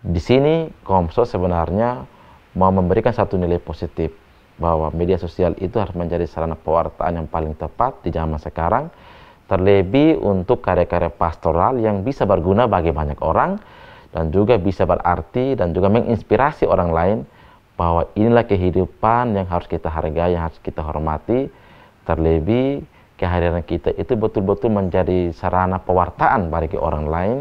Di sini Komsos sebenarnya mau memberikan satu nilai positif bahwa media sosial itu harus menjadi sarana pewartaan yang paling tepat di zaman sekarang, terlebih untuk karya-karya pastoral yang bisa berguna bagi banyak orang dan juga bisa berarti dan juga menginspirasi orang lain bahwa inilah kehidupan yang harus kita hargai, yang harus kita hormati, terlebih kehadiran kita itu betul-betul menjadi sarana pewartaan bagi orang lain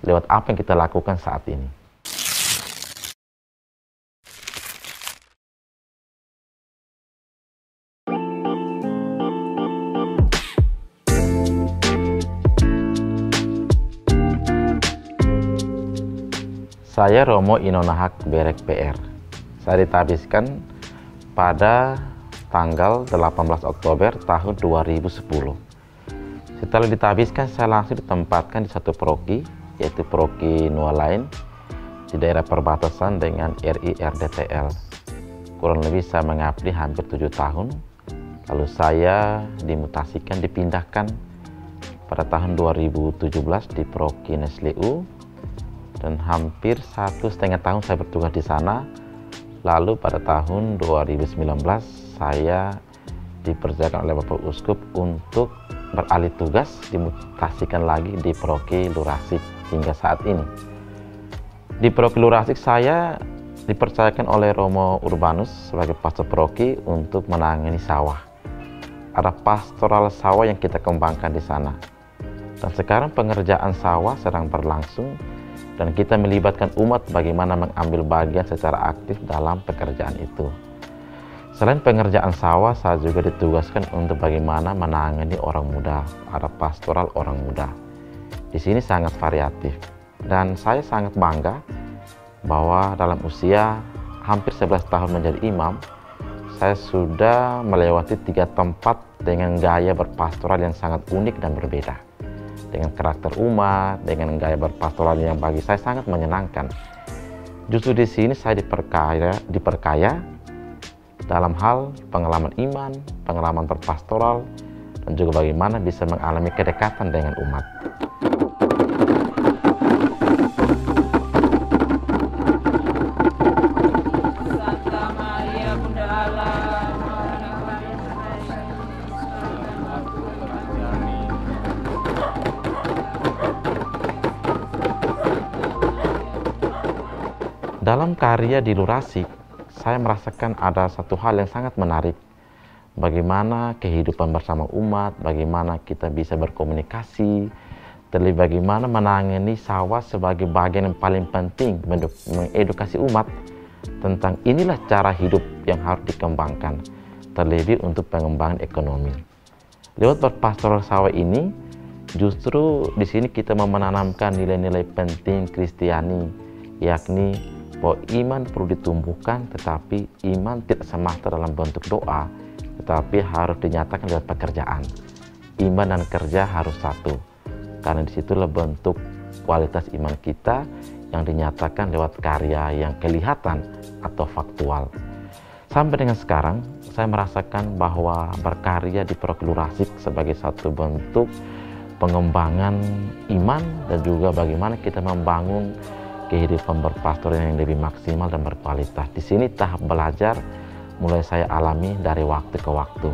lewat apa yang kita lakukan saat ini. Saya Romo Inonahak Berek PR. Saya ditabiskan pada tanggal 18 Oktober tahun 2010. Setelah ditabiskan, saya langsung ditempatkan di satu paroki, yaitu paroki Nualain, di daerah perbatasan dengan RI RDTL. Kurang lebih saya mengabdi hampir 7 tahun. Lalu saya dimutasikan, dipindahkan pada tahun 2017 di paroki Nesleu, dan hampir 1,5 tahun saya bertugas di sana. Lalu pada tahun 2019 saya dipercayakan oleh Bapak Uskup untuk beralih tugas, dimutasikan lagi di paroki Lurasik hingga saat ini. Di paroki Lurasik saya dipercayakan oleh Romo Urbanus sebagai pastor paroki untuk menangani sawah. Ada pastoral sawah yang kita kembangkan di sana. Dan sekarang pengerjaan sawah sedang berlangsung, dan kita melibatkan umat bagaimana mengambil bagian secara aktif dalam pekerjaan itu. Selain pengerjaan sawah, saya juga ditugaskan untuk bagaimana menangani orang muda, ada pastoral orang muda. Di sini sangat variatif, dan saya sangat bangga bahwa dalam usia hampir 11 tahun menjadi imam, saya sudah melewati 3 tempat dengan gaya berpastoral yang sangat unik dan berbeda. Dengan karakter umat, dengan gaya berpastoral yang bagi saya sangat menyenangkan. Justru di sini saya diperkaya dalam hal pengalaman iman, pengalaman berpastoral, dan juga bagaimana bisa mengalami kedekatan dengan umat. Dalam karya di Lurasik, saya merasakan ada satu hal yang sangat menarik. Bagaimana kehidupan bersama umat, bagaimana kita bisa berkomunikasi, terlebih bagaimana menangani sawah sebagai bagian yang paling penting mengedukasi umat tentang inilah cara hidup yang harus dikembangkan, terlebih untuk pengembangan ekonomi. Lewat berpastoral sawah ini, justru di sini kita menanamkan nilai-nilai penting Kristiani, yakni bahwa iman perlu ditumbuhkan, tetapi iman tidak semata dalam bentuk doa, tetapi harus dinyatakan lewat pekerjaan. Iman dan kerja harus satu, karena disitulah bentuk kualitas iman kita yang dinyatakan lewat karya yang kelihatan atau faktual. Sampai dengan sekarang, saya merasakan bahwa berkarya di paroki Lurasik sebagai satu bentuk pengembangan iman dan juga bagaimana kita membangun kehidupan berpastoral yang lebih maksimal dan berkualitas. Di sini tahap belajar mulai saya alami dari waktu ke waktu.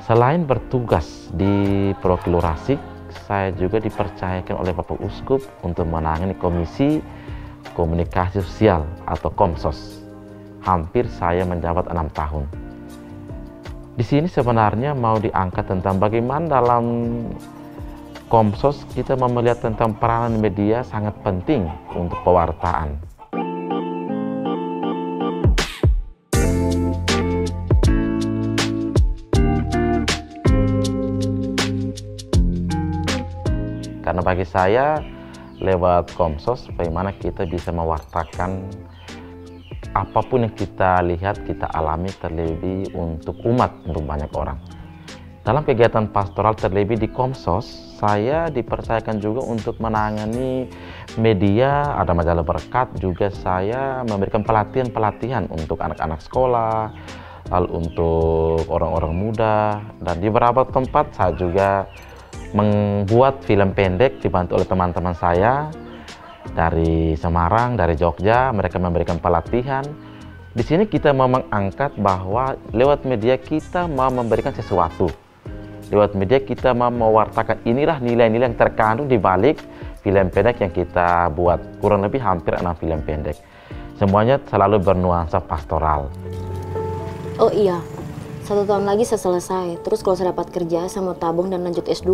Selain bertugas di paroki Lurasik, saya juga dipercayakan oleh Bapak Uskup untuk menangani Komisi Komunikasi Sosial atau Komsos. Hampir saya menjabat 6 tahun. Di sini sebenarnya mau diangkat tentang bagaimana dalam Komsos kita melihat tentang peranan media sangat penting untuk pewartaan. Karena bagi saya lewat Komsos bagaimana kita bisa mewartakan apapun yang kita lihat, kita alami, terlebih untuk umat, untuk banyak orang. Dalam kegiatan pastoral terlebih di Komsos, saya dipercayakan juga untuk menangani media, ada majalah berkat, juga saya memberikan pelatihan-pelatihan untuk anak-anak sekolah, lalu untuk orang-orang muda, dan di beberapa tempat saya juga membuat film pendek dibantu oleh teman-teman saya dari Semarang, dari Jogja, mereka memberikan pelatihan. Di sini kita mau mengangkat bahwa lewat media kita mau memberikan sesuatu. Lewat media kita mau mewartakan inilah nilai-nilai yang terkandung di balik film pendek yang kita buat, kurang lebih hampir 6 film pendek. Semuanya selalu bernuansa pastoral. Oh iya, 1 tahun lagi saya selesai. Terus kalau saya dapat kerja, saya mau tabung dan lanjut S2.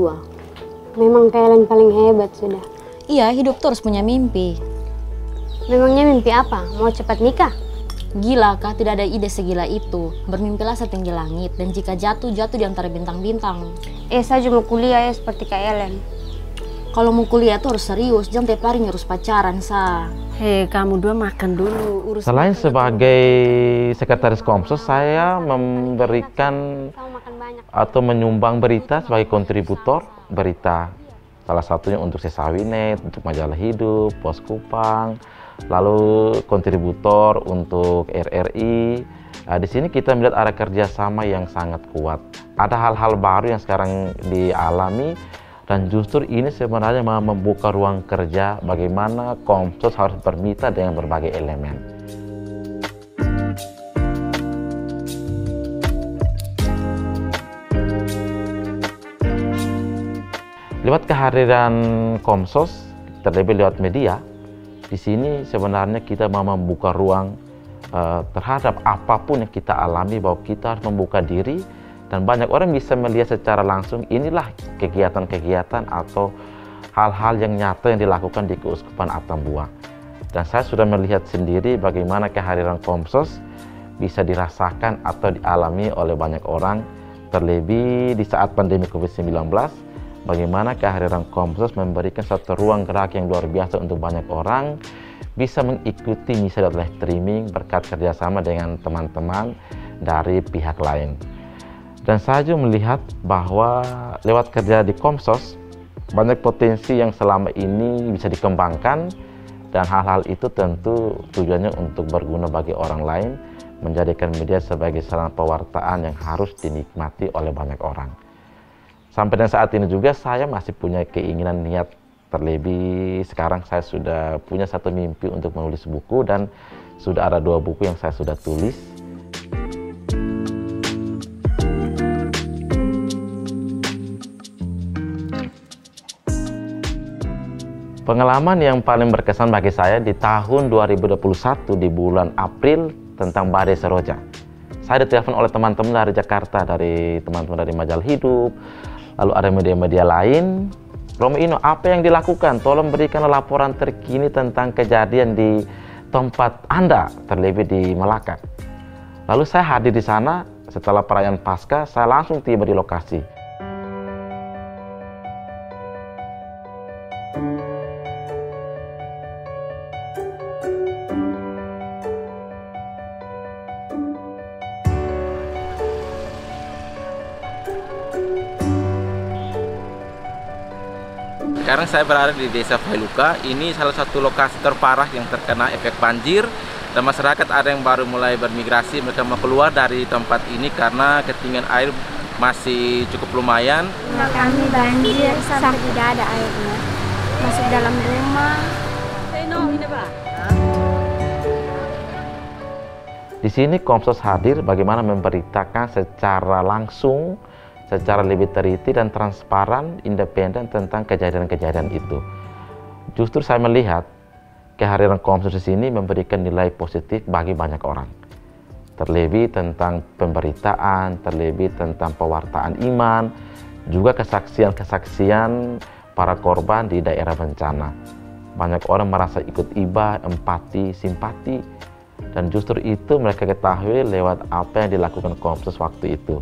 Memang kalian paling hebat sudah. Iya, hidup tuh harus punya mimpi. Memangnya mimpi apa? Mau cepat nikah? Gila kah? Tidak ada ide segila itu. Bermimpilah setinggi langit, dan jika jatuh di antara bintang-bintang. Saya cuma kuliah ya seperti Kak Ellen. Kalau mau kuliah tuh harus serius, jangan tiap hari harus pacaran, Sa. Hei, kamu dua makan dulu. Urus Selain sebagai sekretaris Komsos, saya memberikan atau menyumbang berita sebagai kontributor berita. Salah satunya untuk Sesawinet, untuk Majalah Hidup, Pos Kupang, lalu kontributor untuk RRI. Di sini kita melihat ada kerjasama yang sangat kuat. Ada hal-hal baru yang sekarang dialami, dan justru ini sebenarnya membuka ruang kerja bagaimana Komsos harus bermitra dengan berbagai elemen. Lewat kehadiran Komsos, terlebih lewat media, di sini sebenarnya kita mau membuka ruang terhadap apapun yang kita alami, bahwa kita harus membuka diri. Dan banyak orang bisa melihat secara langsung inilah kegiatan-kegiatan atau hal-hal yang nyata yang dilakukan di Keuskupan Atambua. Dan saya sudah melihat sendiri bagaimana kehadiran Komsos bisa dirasakan atau dialami oleh banyak orang. Terlebih di saat pandemi COVID-19, bagaimana kehadiran Komsos memberikan satu ruang gerak yang luar biasa untuk banyak orang bisa mengikuti misa live streaming berkat kerjasama dengan teman-teman dari pihak lain. Dan saya juga melihat bahwa lewat kerja di Komsos, banyak potensi yang selama ini bisa dikembangkan, dan hal-hal itu tentu tujuannya untuk berguna bagi orang lain, menjadikan media sebagai sarana pewartaan yang harus dinikmati oleh banyak orang. Sampai dengan saat ini juga saya masih punya keinginan niat, terlebih sekarang saya sudah punya satu mimpi untuk menulis buku, dan sudah ada 2 buku yang saya sudah tulis. Pengalaman yang paling berkesan bagi saya di tahun 2021 di bulan April tentang Badai Seroja. Saya ditelepon oleh teman-teman dari Jakarta, dari teman-teman dari Majalah Hidup, lalu ada media-media lain. Romo Ino, apa yang dilakukan? Tolong berikan laporan terkini tentang kejadian di tempat Anda, terlebih di Malaka. Lalu saya hadir di sana. Setelah perayaan Paskah, saya langsung tiba di lokasi. Sekarang saya berada di Desa Failuka. Ini salah satu lokasi terparah yang terkena efek banjir, dan masyarakat ada yang baru mulai bermigrasi. Mereka mau keluar dari tempat ini karena ketinggian air masih cukup lumayan. Kami banjir sampai tidak ada airnya, masuk dalam rumah. Di sini Komsos hadir bagaimana memberitakan secara langsung, secara lebih teliti dan transparan, independen tentang kejadian-kejadian itu. Justru saya melihat kehadiran Komsos di sini memberikan nilai positif bagi banyak orang. Terlebih tentang pemberitaan, terlebih tentang pewartaan iman, juga kesaksian-kesaksian para korban di daerah bencana. Banyak orang merasa ikut iba, empati, simpati, dan justru itu mereka ketahui lewat apa yang dilakukan Komsos waktu itu.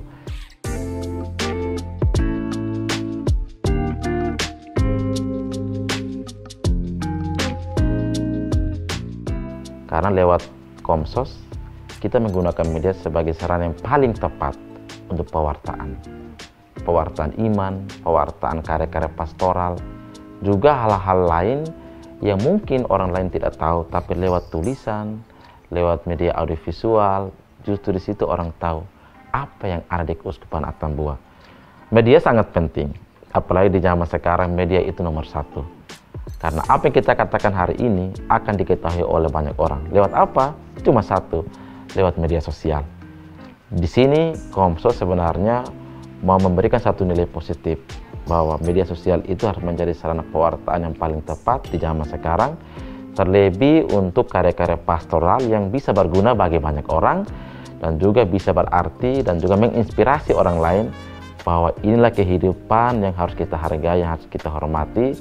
Karena lewat Komsos, kita menggunakan media sebagai sarana yang paling tepat untuk pewartaan. Pewartaan iman, pewartaan karya-karya pastoral, juga hal-hal lain yang mungkin orang lain tidak tahu, tapi lewat tulisan, lewat media audiovisual, justru di situ orang tahu apa yang ada di Keuskupan Atambua. Media sangat penting, apalagi di zaman sekarang media itu nomor 1. Karena apa yang kita katakan hari ini akan diketahui oleh banyak orang. Lewat apa? Cuma satu, lewat media sosial. Di sini Komsos sebenarnya mau memberikan satu nilai positif bahwa media sosial itu harus menjadi sarana pewartaan yang paling tepat di zaman sekarang, terlebih untuk karya-karya pastoral yang bisa berguna bagi banyak orang dan juga bisa berarti dan juga menginspirasi orang lain bahwa inilah kehidupan yang harus kita hargai, yang harus kita hormati.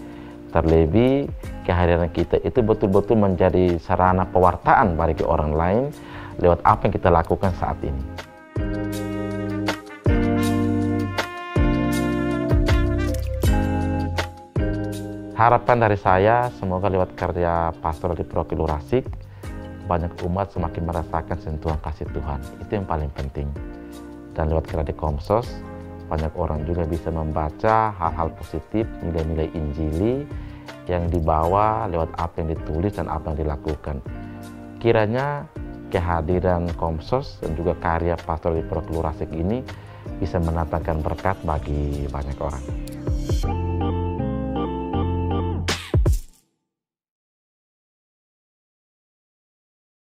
Terlebih kehadiran kita itu betul-betul menjadi sarana pewartaan bagi orang lain lewat apa yang kita lakukan saat ini. Harapan dari saya, semoga lewat karya pastoral di Paroki Lurasik, banyak umat semakin merasakan sentuhan kasih Tuhan. Itu yang paling penting. Dan lewat karya di Komsos, banyak orang juga bisa membaca hal-hal positif, nilai-nilai Injili yang dibawa lewat apa yang ditulis dan apa yang dilakukan. Kiranya kehadiran Komsos dan juga karya pastoral di Paroki Lurasik ini bisa mendatangkan berkat bagi banyak orang.